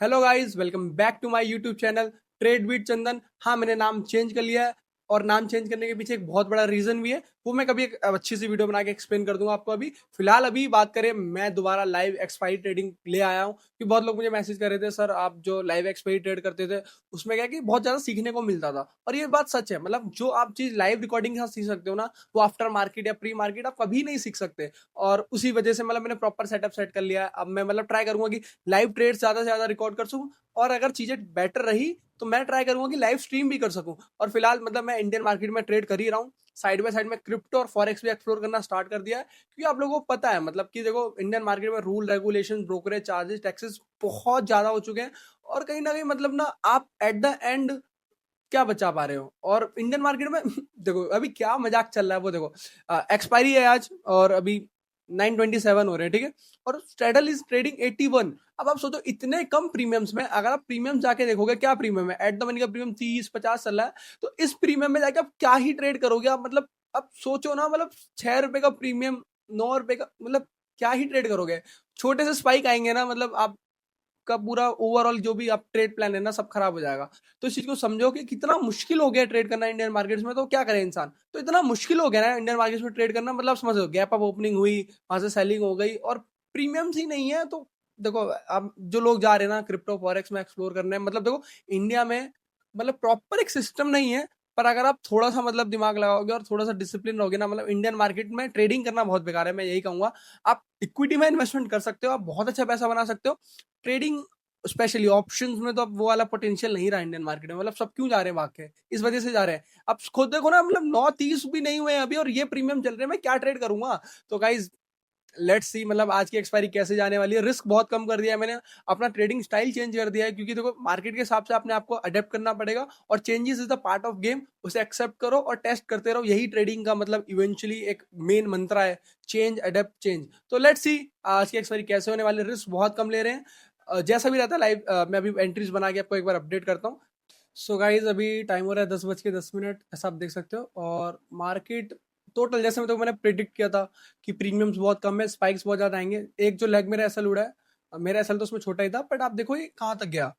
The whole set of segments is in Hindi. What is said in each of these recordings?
Hello guys, welcome back to my YouTube channel trade with Chandan. हाँ, मैंने नाम चेंज कर लिया है और नाम चेंज करने के पीछे एक बहुत बड़ा रीजन भी है। वो मैं कभी एक अच्छी सी वीडियो बना के एक्सप्लेन कर दूंगा आपको। अभी फिलहाल अभी बात करें, मैं दोबारा लाइव एक्सपायरी ट्रेडिंग ले आया हूँ कि बहुत लोग मुझे मैसेज कर रहे थे, सर आप जो लाइव एक्सपायरी ट्रेड करते थे उसमें क्या है कि बहुत ज्यादा सीखने को मिलता था। और ये बात सच है, मतलब जो आप चीज लाइव रिकॉर्डिंग के साथ सीख सकते हो ना, वो आफ्टर मार्केट या प्री मार्केट आप कभी नहीं सीख सकते। और उसी वजह से मतलब मैंने प्रॉपर सेटअप सेट कर लिया है। अब मैं मतलब ट्राई करूंगा कि लाइव ट्रेड ज्यादा से ज्यादा रिकॉर्ड कर सकूं, और अगर चीजें बेटर रही तो मैं ट्राई करूंगा कि लाइव स्ट्रीम भी कर सकूं। और फिलहाल मतलब मैं इंडियन मार्केट में ट्रेड कर ही रहा हूँ, साइड बाय साइड में क्रिप्टो और फॉरेक्स भी एक्सप्लोर करना स्टार्ट कर दिया है। क्योंकि आप लोगों को पता है मतलब कि देखो, इंडियन मार्केट में rule regulation, brokerage charges, taxes बहुत ज्यादा हो चुके हैं। और कहीं ना कहीं मतलब ना, आप एट द एंड क्या बचा पा रहे हो। और इंडियन मार्केट में देखो अभी क्या मजाक चल रहा है, वो देखो एक्सपायरी है आज और अभी 927 हो रहे हैं, ठीक है। और स्ट्रेडल इज ट्रेडिंग 81। अब आप सोचो इतने कम प्रीमियम्स में, अगर आप प्रीमियम जाके देखोगे क्या प्रीमियम है, एट द मनी का प्रीमियम 30-50 चल रहा है। तो इस प्रीमियम में जाके आप क्या ही ट्रेड करोगे आप, मतलब अब सोचो ना, मतलब 6 रुपए का प्रीमियम, 9 रुपए का, मतलब क्या ही ट्रेड करोगे। छोटे से स्पाइक आएंगे ना, मतलब आप का पूरा ओवरऑल जो भी आप ट्रेड प्लान है ना, सब खराब हो जाएगा। तो इस चीज को समझो कि कितना मुश्किल हो गया ट्रेड करना इंडियन मार्केट्स में। तो क्या करे इंसान, तो इतना मुश्किल हो गया ना इंडियन मार्केट्स में ट्रेड करना, मतलब समझो गैप अप ओपनिंग हुई, वहां से सेलिंग हो गई और प्रीमियम्स ही नहीं है। तो देखो, अब जो लोग जा रहे हैं ना क्रिप्टो फॉरेक्स में एक्सप्लोर करने, मतलब देखो इंडिया में मतलब प्रॉपर एक सिस्टम नहीं है। पर अगर आप थोड़ा सा मतलब दिमाग लगाओगे और थोड़ा सा डिसिप्लिन रहोगे ना, मतलब इंडियन मार्केट में ट्रेडिंग करना बहुत बेकार है, मैं यही कहूंगा। आप इक्विटी में इन्वेस्टमेंट कर सकते हो, आप बहुत अच्छा पैसा बना सकते हो। ट्रेडिंग स्पेशली ऑप्शंस में तो अब वो वाला पोटेंशियल नहीं रहा इंडियन मार्केट में। मतलब सब क्यों जा रहे हैं भाग के, इस वजह से जा रहे हैं। अब खुद देखो ना, मतलब 9:30 भी नहीं हुए हैं अभी और ये प्रीमियम चल रहे हैं, मैं क्या ट्रेड करूंगा। तो गाइज लेट्स सी, मतलब आज की एक्सपायरी कैसे जाने वाली है। रिस्क बहुत कम कर दिया है मैंने, अपना ट्रेडिंग स्टाइल चेंज कर दिया है। क्योंकि देखो मार्केट के हिसाब से अपने आपको अडेप्ट करना पड़ेगा, और changes is the part of game. उसे एक्सेप्ट करो और टेस्ट करते रहो, यही ट्रेडिंग का मतलब इवेंचुअली एक मेन मंत्र है, चेंज अडेप्ट चेंज। तो लेट्स सी आज की एक्सपायरी कैसे होने वाली है। रिस्क बहुत कम ले रहे हैं। जैसा भी रहता है लाइव, मैं अभी एंट्रीज बना के आपको एक बार अपडेट करता हूँ। सो गाइज अभी टाइम हो रहा है 10:10, ऐसा आप देख सकते हो। और मार्केट टोटल जैसे मैं तो मैंने प्रिडिक्ट किया था कि प्रीमियम्स बहुत कम है, स्पाइक्स बहुत ज्यादा आएंगे। एक जो लेग मेरा एसएल उड़ा है, मेरा एसएल तो उसमें छोटा ही था, बट आप देखो ये कहाँ तक गया।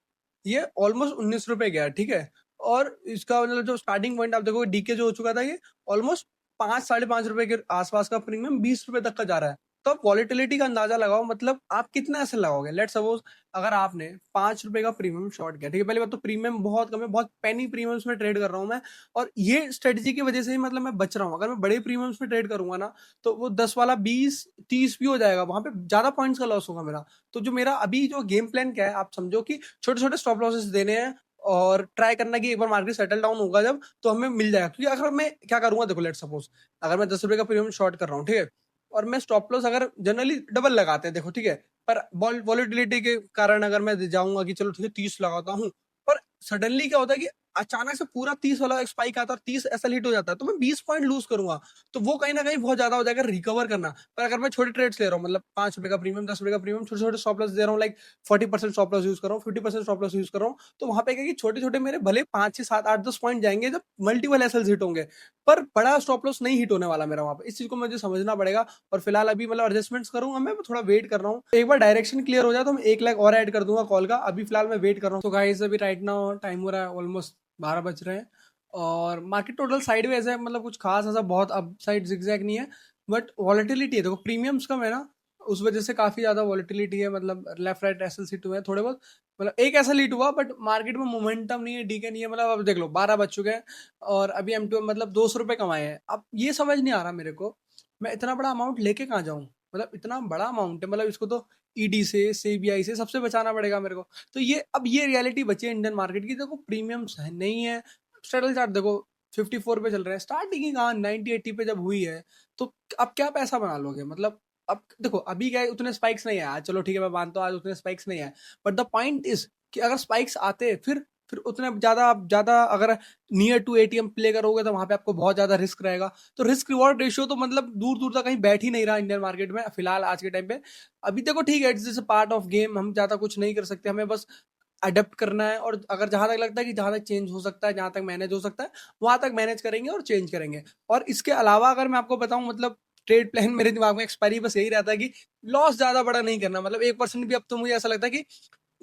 ये ऑलमोस्ट 19 रुपए गया, ठीक है। और इसका मतलब जो स्टार्टिंग पॉइंट आप देखो, डीके जो हो चुका था, ये ऑलमोस्ट 5-5.5 रुपए के आसपास का प्रीमियम 20 रुपए तक का जा रहा है। तो आप वॉलिटिलिटी का अंदाजा लगाओ, मतलब आप कितना एसएल लगाओगे। लेट सपोज अगर आपने 5 रुपए का प्रीमियम शॉर्ट किया, ठीक है। पहले बात तो प्रीमियम बहुत कम है, बहुत पेनी प्रीमियम्स में ट्रेड कर रहा हूँ मैं। और ये स्ट्रेटजी की वजह से ही मतलब मैं बच रहा हूँ। अगर मैं बड़े प्रीमियम्स में ट्रेड करूंगा ना, तो वो 10 वाला 20-30 भी हो जाएगा, वहां पे ज्यादा पॉइंट्स का लॉस होगा मेरा। तो जो मेरा अभी जो गेम प्लान क्या है, आप समझो कि छोटे छोटे स्टॉप लॉसेस देने हैं और ट्राई करना कि एक बार मार्केट सेटल डाउन होगा जब, तो हमें मिल जाएगा। क्योंकि अगर मैं क्या करूंगा, देखो लेट सपोज अगर मैं 10 रुपए का प्रीमियम शॉर्ट कर रहा हूँ, ठीक है। और मैं स्टॉप लॉस अगर जनरली डबल लगाते हैं, देखो ठीक है। पर वॉलिटिलिटी के कारण अगर मैं जाऊंगा कि चलो ठीक है 30 लगाता हूँ, पर सडनली क्या होता है कि अचानक से पूरा 30 वाला स्पाइक आता है और 30 ऐसा हिट हो जाता है, तो मैं 20 पॉइंट लूज करूंगा। तो वो कहीं ना कहीं बहुत ज्यादा हो जाएगा रिकवर करना। पर अगर मैं छोटे ट्रेड्स ले रहा हूँ, मतलब 5 रुपए का प्रीमियम, 10 रुपए का प्रीमियम, छोटे छोटे स्टॉप लॉस दे रहा हूँ, लाइक 40% स्टॉप लॉस यूज कर रहा हूँ, 50% स्टॉप लॉस यूज कर रहा हूँ। तो वहां पे क्या है कि छोटे छोटे मेरे भले 5 6 7 8 10 पॉइंट जाएंगे जब मल्टीपल एसएल्स हिट होंगे, पर बड़ा स्टॉप लॉस नहीं हिट होने वाला मेरा वहां पे। इस चीज को मुझे समझना पड़ेगा। और फिलहाल अभी मतलब एडजस्टमेंट्स करूंगा, मैं थोड़ा वेट कर रहा हूँ। एक बार डायरेक्शन क्लियर हो जाए तो मैं 1 लाख और ऐड कर दूंगा कॉल का। अभी फिलहाल मैं वेट कर रहा हूँ। तो गाइस अभी राइट नाउ टाइम हो रहा है ऑलमोस्ट 12 बज रहे हैं। और मार्केट टोटल साइडवेज है, मतलब कुछ खास ऐसा बहुत अप साइड जिगजैग नहीं है। बट वॉलेटिलिटी है, देखो प्रीमियम्स कम है ना, उस वजह से काफी ज्यादा वॉलेटिलिटी है। मतलब लेफ्ट राइट एसएल सीट हुए हैं थोड़े बहुत, मतलब एक ऐसा लीड हुआ, बट मार्केट में मोमेंटम नहीं है, डीके नहीं है। मतलब अब देख लो 12 बज चुके हैं और अभी M2 मतलब 200 रुपए कमाए हैं। अब ये समझ नहीं आ रहा मेरे को, मैं इतना बड़ा अमाउंट लेके कहाँ जाऊं। मतलब इतना बड़ा अमाउंट है, मतलब इसको तो ईडी से सीबीआई से सबसे बचाना पड़ेगा मेरे को। तो ये अब ये रियलिटी बची है इंडियन मार्केट की। देखो प्रीमियम्स है नहीं है, स्ट्रगल चार्ट देखो 54 पे चल रहे हैं, स्टार्टिंग ही कहाँ 90-80 पे जब हुई है। तो अब क्या पैसा बना लोगे, मतलब अब देखो अभी क्या है, उतने स्पाइक्स नहीं आया, चलो ठीक है मैं मानता हूँ आज उतने स्पाइक्स नहीं आए। बट द पॉइंट इज कि अगर स्पाइक्स आते, फिर उतने ज्यादा आप ज्यादा अगर नियर टू एटीएम प्ले करोगे तो वहां पे आपको बहुत ज्यादा रिस्क रहेगा। तो रिस्क रिवॉर्ड रेशियो तो मतलब दूर दूर तक कहीं बैठ ही नहीं रहा इंडियन मार्केट में फिलहाल आज के टाइम पे। अभी देखो ठीक है, इट्स पार्ट ऑफ गेम, हम ज्यादा कुछ नहीं कर सकते, हमें बस अडेप्ट करना है। और अगर जहां तक लगता है कि जहां तक चेंज हो सकता है, जहां तक मैनेज हो सकता है, वहां तक मैनेज करेंगे और चेंज करेंगे। और इसके अलावा अगर मैं आपको बताऊं, मतलब ट्रेड प्लान मेरे दिमाग में एक्सपायरी बस यही रहता है कि लॉस ज्यादा बड़ा नहीं करना। मतलब 1% भी अब तो मुझे ऐसा लगता है कि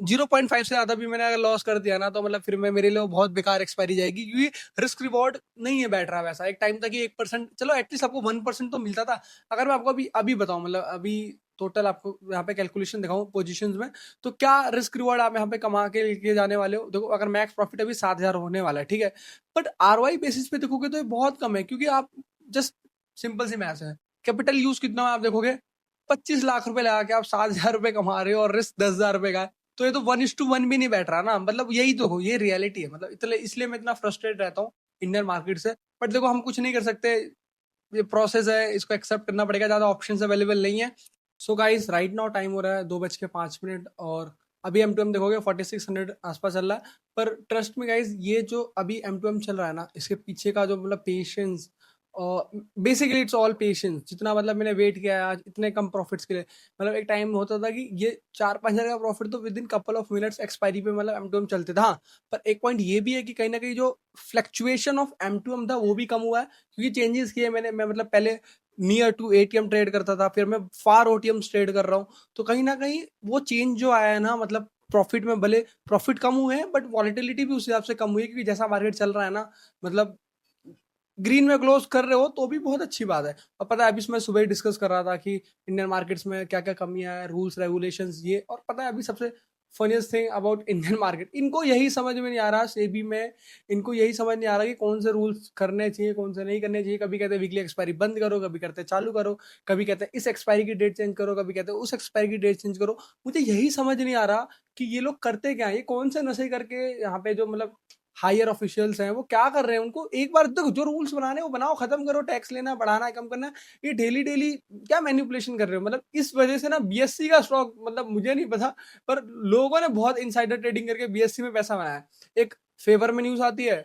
0.5 से ज्यादा भी मैंने अगर लॉस कर दिया ना, तो मतलब फिर मैं मेरे लिए वो बहुत बेकार एक्सपायरी जाएगी, क्योंकि रिस्क रिवॉर्ड नहीं है बैठ रहा वैसा। एक टाइम तक ही 1%, चलो एटलीस्ट आपको 1% तो मिलता था। अगर मैं आपको अभी अभी बताऊं, मतलब अभी टोटल आपको यहाँ पे कैलकुलेशन दिखाऊं पोजीशंस में, तो क्या रिस्क रिवॉर्ड आप यहाँ पे कमा के लेके जाने वाले हो। देखो, अगर मैक्स प्रॉफिट अभी 7,000 होने वाला है, ठीक है, बट आरओआई बेसिस पे देखोगे तो ये बहुत कम है, क्योंकि आप जस्ट सिंपल सी मैथ है, कैपिटल यूज कितना है आप देखोगे, 25 लाख रुपए लगा के आप 7,000 रुपए कमा रहे हो और रिस्क 10,000 रुपए का है, तो ये तो 1:1 भी नहीं बैठ रहा ना। मतलब यही तो हो, ये रियलिटी है। मतलब इतने इसलिए मैं इतना फ्रस्ट्रेट रहता हूँ इंडियन मार्केट से। बट देखो, हम कुछ नहीं कर सकते, ये प्रोसेस है, इसको एक्सेप्ट करना पड़ेगा, ज्यादा ऑप्शंस अवेलेबल नहीं है। So guys, right now time हो रहा है 2:05 और अभी M2M देखोगे 4600 आसपास चल रहा है। पर ट्रस्ट में गाइस, ये जो अभी M2M चल रहा है ना, इसके पीछे का जो मतलब पेशेंस, और बेसिकली इट्स ऑल पेशेंस। जितना मतलब मैंने वेट किया है आज इतने कम प्रॉफिट्स के लिए, मतलब एक टाइम होता था कि ये 4-5 हजार का प्रॉफिट तो with in couple of minutes expiry पे मतलब M2M चलते था। हाँ, पर एक पॉइंट ये भी है कि कहीं ना कहीं जो फ्लक्चुएशन ऑफ M2M था वो भी कम हुआ है, क्योंकि चेंजेस किए मैंने। मैं मतलब पहले नियर टू एटीएम ट्रेड करता था, फिर मैं फार ओटीएम ट्रेड कर रहा हूँ। तो कहीं ना कहीं वो चेंज जो आया है ना, मतलब प्रॉफिट में भले प्रॉफिट कम हुए हैं, बट वॉलिटिलिटी भी उस हिसाब से कम हुई है, क्योंकि जैसा मार्केट चल रहा है ना, मतलब ग्रीन में क्लोज कर रहे हो तो भी बहुत अच्छी बात है। और पता है, अभी मैं सुबह ही डिस्कस कर रहा था कि इंडियन मार्केट्स में क्या क्या कमियां है, रूल्स रेगुलेशंस ये। और पता है, अभी सबसे funniest thing about Indian market, इनको यही समझ में नहीं आ रहा सेबी में, इनको यही समझ नहीं आ रहा कि कौन से रूल्स करने चाहिए, कौन से नहीं करने चाहिए। कभी कहते हैं वीकली एक्सपायरी बंद करो, कभी कहते हैं चालू करो, कभी कहते हैं इस एक्सपायरी की डेट चेंज करो, कभी कहते हैं उस एक्सपायरी की डेट चेंज करो। मुझे यही समझ नहीं आ रहा कि ये लोग करते क्या है, ये कौन से नशे करके यहाँ पे जो मतलब हायर ऑफिशियल्स हैं वो क्या कर रहे हैं। उनको एक बार देखो, जो रूल्स बनाने हैं वो बनाओ, खत्म करो। टैक्स लेना, बढ़ाना है, कम करना है, ये डेली डेली क्या मैनिपुलेशन कर रहे हो। मतलब इस वजह से ना बीएससी का स्टॉक, मतलब मुझे नहीं पता, पर लोगों ने बहुत इनसाइडर ट्रेडिंग करके बीएससी में पैसा बनाया है। एक फेवर में न्यूज आती है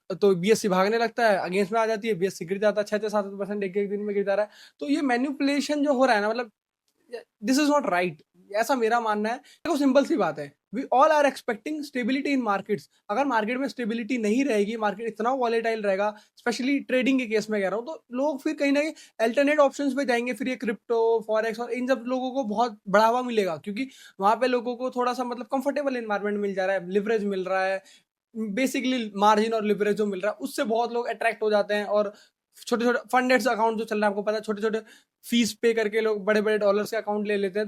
तो बीएससी भागने लगता है, अगेंस्ट में आ जाती है, बीएससी गिर जाता है 6-7% एक एक दिन में गिरता रहा है। तो ये मैनिपुलेशन जो हो रहा है ना, मतलब दिस इज नॉट राइट, ऐसा मेरा मानना है। देखो, सिंपल सी बात है, we all are expecting stability in markets. अगर मार्केट में स्टेबिलिटी नहीं रहेगी, मार्केट इतना वॉलेटाइल रहेगा, स्पेशली ट्रेडिंग के केस में कह रहा हूँ, तो लोग फिर कहीं ना कहीं अल्टरनेट ऑप्शंस पे जाएंगे। फिर ये क्रिप्टो, फॉरेक्स और इन सब लोगों को बहुत बढ़ावा मिलेगा, क्योंकि वहां पे लोगों को थोड़ा सा मतलब कंफर्टेबल इन्वायरमेंट मिल जा रहा है, लिवरेज मिल रहा है, बेसिकली मार्जिन और लिवरेज जो मिल रहा है उससे बहुत लोग अट्रैक्ट हो जाते हैं। और छोटे छोटे फंडेड अकाउंट जो चल रहा है, आपको पता है, छोटे छोटे फीस पे करके लोग बड़े बड़े डॉलर्स के अकाउंट ले लेते हैं।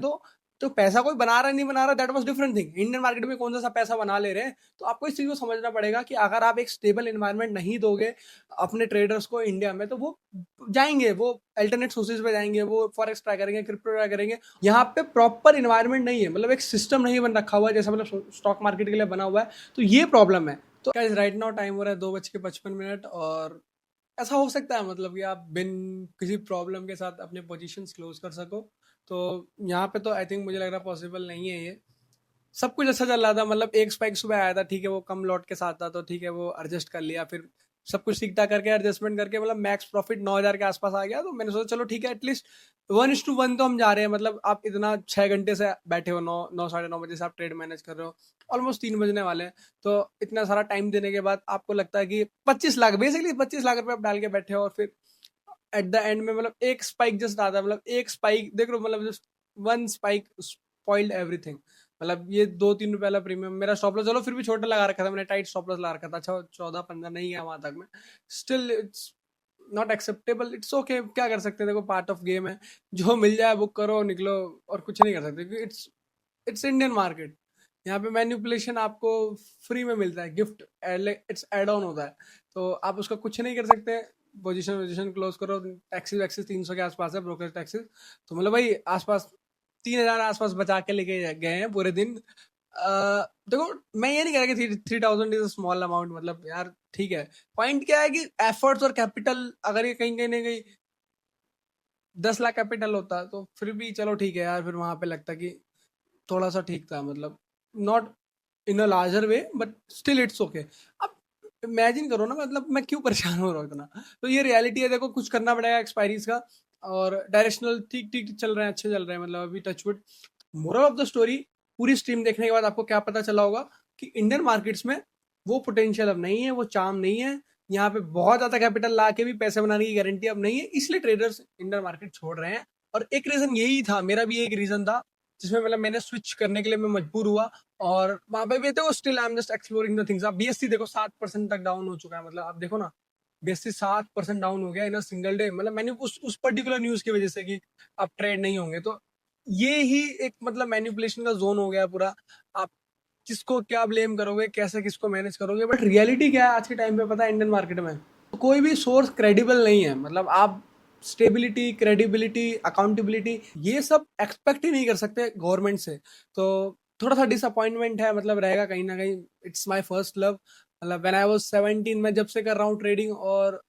तो पैसा कोई बना रहा है नहीं बना रहा, that was different thing. Indian market में कौन सा पैसा बना ले रहे हैं। तो आपको इस चीज को समझना पड़ेगा कि अगर आप एक स्टेबल एनवायरनमेंट नहीं दोगे अपने ट्रेडर्स को इंडिया में, तो वो जाएंगे, वो अल्टरनेट सोर्सेज पे जाएंगे, वो फॉरेक्स ट्राई करेंगे, क्रिप्टो ट्राई करेंगे। यहाँ पे प्रॉपर इन्वायरमेंट नहीं है, मतलब एक सिस्टम नहीं बन रखा हुआ है जैसा मतलब स्टॉक मार्केट के लिए बना हुआ है। तो ये प्रॉब्लम है। तो गाइस, राइट नाउ टाइम हो रहा है 2:55 और ऐसा हो सकता है मतलब कि आप बिन किसी प्रॉब्लम के साथ अपने पोजीशंस क्लोज कर सको। तो यहाँ पे तो आई थिंक मुझे लग रहा है पॉसिबल नहीं है ये। सब कुछ अच्छा चल रहा था, मतलब एक स्पाइक सुबह आया था, ठीक है, वो कम लॉट के साथ था, तो ठीक है, वो एडजस्ट कर लिया। फिर सब कुछ ठीक ठाक करके एडजस्टमेंट करके मतलब मैक्स प्रॉफिट 9,000 के आसपास आ गया। तो मैंने सोचा चलो ठीक है, एटलीस्ट 1:1 तो हम जा रहे हैं। मतलब आप इतना 6 घंटे से बैठे हो, 9 9 साढ़े 9 बजे से आप ट्रेड मैनेज कर रहे हो, ऑलमोस्ट 3 बजने वाले हैं। तो इतना सारा टाइम देने के बाद आपको लगता है कि 25 लाख, बेसिकली 25 लाख रुपए आप डाल के बैठे हो, और फिर एट द एंड में मतलब एक स्पाइक जस्ट आता है। मतलब एक स्पाइक देख लो, मतलब just one spike spoiled everything. मतलब ये 2-3 रुपए वाला प्रीमियम, मेरा स्टॉप लॉस चलो फिर भी छोटा लगा रखा था मैंने, टाइट स्टॉप लॉस लगा रखा था। अच्छा, 14-15 नहीं गया वहां तक में, still it's not acceptable. It's okay, क्या कर सकते हैं, देखो पार्ट ऑफ गेम है। जो मिल जाए बुक करो, निकलो, और कुछ नहीं कर सकते, क्योंकि इट्स इट्स इंडियन मार्केट। यहाँ पे मैनिपुलेशन आपको फ्री में मिलता है, गिफ्ट, इट्स एड ऑन होता है। तो आप उसका कुछ नहीं कर सकते। पोजीशन पोजीशन क्लोज करो। टैक्सीज वैक्सीज 300 के आसपास है, ब्रोकर टैक्सीज। तो मतलब भाई आसपास 3,000 आसपास बचा के लेके गए हैं पूरे दिन। देखो, मैं ये नहीं कह रहा कि 3,000 इज स्मॉल अमाउंट, मतलब यार ठीक है। पॉइंट क्या है कि एफर्ट्स और कैपिटल, अगर ये कहीं कहीं ना कहीं 10 लाख कैपिटल होता तो फिर भी चलो ठीक है यार, फिर वहां पे लगता कि थोड़ा सा ठीक था, मतलब not in a larger way, but still it's okay. अब इमेजिन करो ना, मतलब मैं क्यों परेशान हो रहा हूँ इतना। तो ये रियलिटी है, देखो कुछ करना पड़ेगा एक्सपायरीज का। और डायरेक्शनल ठीक ठीक चल रहे हैं, अच्छे चल रहे हैं, मतलब अभी touchwood. Moral of the story, पूरी स्ट्रीम देखने के बाद आपको क्या पता चला होगा कि इंडियन मार्केट्स में वो पोटेंशियल अब नहीं है, वो चार्म नहीं है। यहाँ पे बहुत ज्यादा कैपिटल ला के भी पैसे बनाने की गारंटी अब नहीं है, इसलिए ट्रेडर्स इंडियन मार्केट छोड़ रहे हैं। और एक रीजन यही था, मेरा भी एक रीजन था जिसमें मतलब मैंने स्विच करने के लिए मैं मजबूर हुआ और वहाँ पे भी देखो still I am just exploring the things. आप बीएससी देखो 7% तक डाउन हो चुका है, मतलब आप देखो ना बीएससी 7% डाउन हो गया इन अ सिंगल डे। मतलब मैंने उस पर्टिकुलर न्यूज की वजह से कि आप ट्रेड नहीं होंगे, तो ये ही एक मतलब मैनिपुलेशन का जोन हो गया पूरा। आप किसको क्या ब्लेम करोगे, कैसे किसको मैनेज करोगे, बट रियलिटी क्या है आज के टाइम पे पता है इंडियन मार्केट में, तो कोई भी सोर्स क्रेडिबल नहीं है। मतलब आप स्टेबिलिटी, क्रेडिबिलिटी, अकाउंटेबिलिटी ये सब एक्सपेक्ट ही नहीं कर सकते गवर्नमेंट से। तो थोड़ा सा डिसअपॉइंटमेंट है, मतलब रहेगा कहीं ना कहीं। इट्स माय फर्स्ट लव, मतलब व्हेन आई वाज 17 मैं जब से कर रहा हूँ ट्रेडिंग, और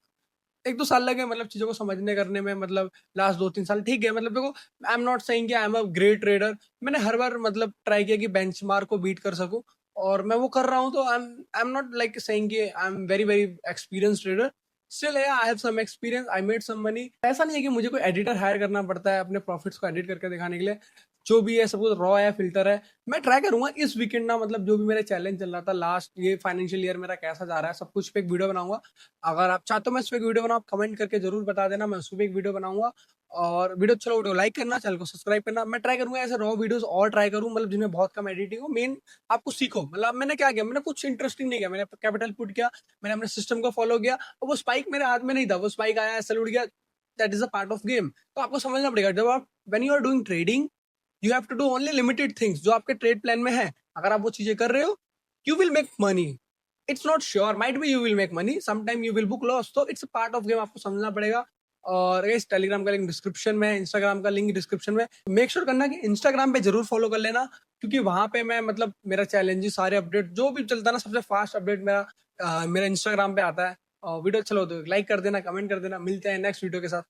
1-2 साल लगे मतलब चीज़ों को समझने करने में, मतलब लास्ट 2-3 साल ठीक है। मतलब देखो आई एम नॉट सेइंग कि I am a great trader. मैंने हर बार मतलब ट्राई किया कि बेंचमार्क को बीट कर सकूं, और मैं वो कर रहा हूं। तो I am not like saying कि I am very very experience trader. Still है, I have some experience, I made some money. ऐसा नहीं है कि मुझे कोई एडिटर हायर करना पड़ता है अपने प्रॉफिट्स को एडिट करके दिखाने के लिए। जो भी है सब कुछ रॉ है, फिल्टर है। मैं ट्राई करूंगा इस वीकेंड ना, मतलब जो भी मेरा चैलेंज चल रहा था लास्ट, ये फाइनेंशियल ईयर मेरा कैसा जा रहा है, सब कुछ पे एक वीडियो बनाऊंगा। अगर आप चाहते हो मैं इस पे एक वीडियो बनाऊं, आप कमेंट करके जरूर बता देना, मैं उस पे एक वीडियो बनाऊंगा। और वीडियो अच्छा वीडियो लाइक करना, चैनल को सब्सक्राइब करना। मैं ट्राई करूंगा ऐसे रॉ वीडियोस और ट्राई करूं, मतलब जिनमें बहुत कम एडिटिंग हो। मेन आपको सीखो, मतलब मैंने क्या किया, मैंने कुछ इंटरेस्टिंग नहीं किया, मैंने कैपिटल पुट किया, मैंने अपने सिस्टम को फॉलो किया, और वो स्पाइक मेरे हाथ में नहीं था, वो स्पाइक आया, ऐसे उड़ गया। That is a part of game. तो आपको समझना पड़ेगा, जब आप when you are doing trading, you have to do only limited things जो आपके ट्रेड प्लान में है। अगर आप वो चीजें कर रहे हो, you will make money. It's not sure, might be you will make money, sometime you will book loss. तो it's a part of game, आपको समझना पड़ेगा। और इस टेलीग्राम का लिंक डिस्क्रिप्शन में है, इंस्टाग्राम का लिंक डिस्क्रिप्शन में। मेक श्योर करना कि इंस्टाग्राम पे जरूर फॉलो कर लेना, क्योंकि वहां पे मैं मतलब मेरा चैलेंजेस सारे अपडेट जो भी चलता है ना, सबसे फास्ट अपडेट मेरा मेरा इंस्टाग्राम पे आता है। और वीडियो अच्छा हो तो लाइक कर देना, कमेंट कर देना। मिलते हैं नेक्स्ट वीडियो के साथ।